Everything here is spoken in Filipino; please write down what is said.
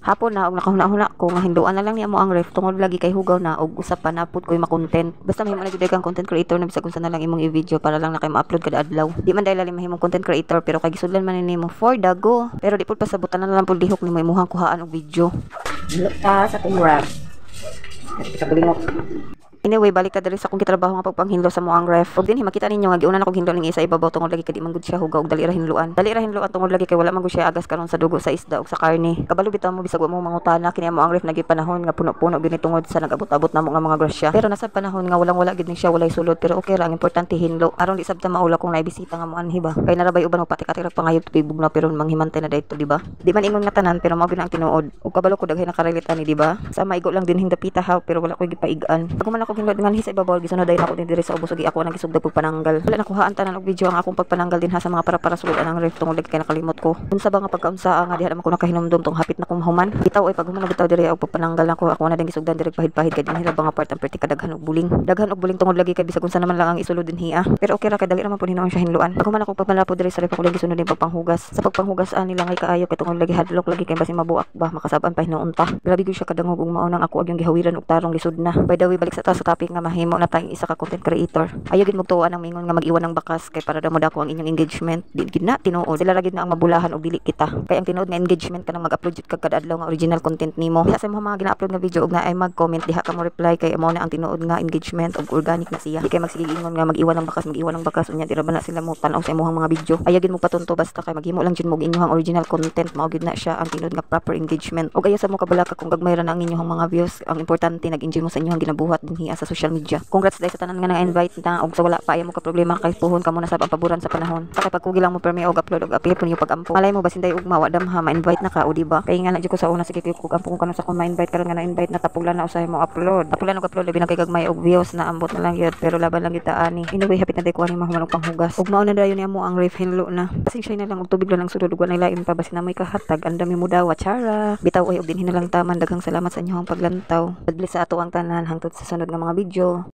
Hapon na og nakahuna-huna ko nga hinduan na lang niya mo ang ref tungod lagi kay hugaw na og usap pa napud koy ma-content. Basta mahimo na jud kang content creator na bisag unsa na lang imong i-video para lang na kay ma-upload kada adlaw. Di man dahil lalim mahimong content creator pero kay gisudlan man nimo for dago. Pero di pud pasabutan na lang pud lihok nimo imuhang kuhaan og video. Luta sa kong rap. Ikabulingot. Anyway, balik ta diri sa akong gitrabaho nga pagpanghinlo sa moang ref. Og dinhi makita ninyo nga giuna na kog hinlo ning isa ibabaw tungod lagi kay di man gud siya hugaw og dali ra hinluan. Dali ra hinluan tungod lagi kay wala man gud siya agas karon sa dugo sa isda ug sa karne. Kabalo bitaw mo bisag wa mo mangutana kini moang ref nagi panahon nga puno-puno gini tungod sa nagabot-abot namo nga mga grasya. Pero nasa panahon nga walang-wala gid ni siya walay sulod pero okay ra ang importante hinlo. Aron di sabta maula kung naibisita nga mo anhi ba. Kay narabay uban og patik-atik pangayod tubig na pero manghimantay na dayto di ba? Di man ingon nga tanan pero mao gyud ang tinuod. Ug kabalo ko daghay nakarelate ani di ba? Sa maigo lang din hindapita ha pero wala ko gipaigan. Pag man ako hinlo nganhi sa ibabaw gisunod day ako din diri sa ubos ug ako nang gisugdag pagpananggal. Wala nakuhaan tanan og video ang akong pagpananggal din ha sa mga para sulod ang ref tungod lagi kay nakalimot ko. Unsa ba nga pagkaunsa nga diha naman ko nakahinumdum tong hapit na kong human. Bitaw ay pag human bitaw diri og pagpananggal nako ako na din gisugdan diri pahid-pahid kay dinhi ra ba nga part ang perti kadaghan og buling. Daghan og buling tungod lagi kay bisag unsa naman lang ang isulod din hiya. Pero okay ra kay dali ra man pud hinuon siya hinluan. Pag human ako pagmalapod diri sa ref ako lagi sunod din pagpanghugas. Sa pagpanghugas ani lang ay kaayo kay tungod lagi hadlok lagi kay basin mabuak ba makasab-an pa hinuon ta. Grabe gyud siya kadangog ug mao nang ako ag yung gihawiran og tarong lisud na. By the way balik sa taas sa topic nga mahimo na tayong isa ka content creator. Ayaw gid magtuan ang mingon nga mag-iwan ng bakas kay para daw mo dako ang inyong engagement. Di gid na tinuod. Sila ra gid na ang mabulahan og dili kita. Kay ang tinuod nga engagement kanang mag-upload jud kag kada adlaw nga original content nimo. Diha sa mga gina-upload nga video og na ay mag-comment diha ka mo reply kay amo na ang tinuod nga engagement og organic na siya. Di kay magsigig ingon nga mag-iwan ng bakas unya dira ba na sila mo tan-aw sa imong mga video. Ayaw gid mo patunto basta kay maghimo lang jud mo og inyong original content mao gid na siya ang tinuod nga proper engagement. Og ayaw sa mo kabalaka kung gagmay ra na ang inyong mga views. Ang importante nag-enjoy mo sa inyong ginabuhat dinhi sa social media. Congrats dai sa tanan nga na-invite na og sa wala pa ayaw mo ka problema kay puhon ka muna sa paboran sa panahon. Sa kay pagkugi lang mo permi og upload og appear pun yung pag-ampo. Malay mo basin day ugma wa dam ha ma-invite na ka o di ba? Kay nga na jud ko sa una sige kog ampo kung kanon sa kon ma-invite karon nga na-invite na tapulan na usahay mo upload. Tapulan og upload labi na kay gagmay og views na ambot na lang yun pero laban lang kita ani. Anyway hapit na day ko ani mahuman og panghugas. Ug mao na dayon ni amo ang ref hinlo na. Basing siya na lang og tubig lang ang sulod ug wa lain pa basin na may kahatag andami mo daw chara. Bitaw ay og dinhi na lang taman daghang salamat sa inyong paglantaw. God bless sa ato ang tanan hangtod sa sunod nga mga video.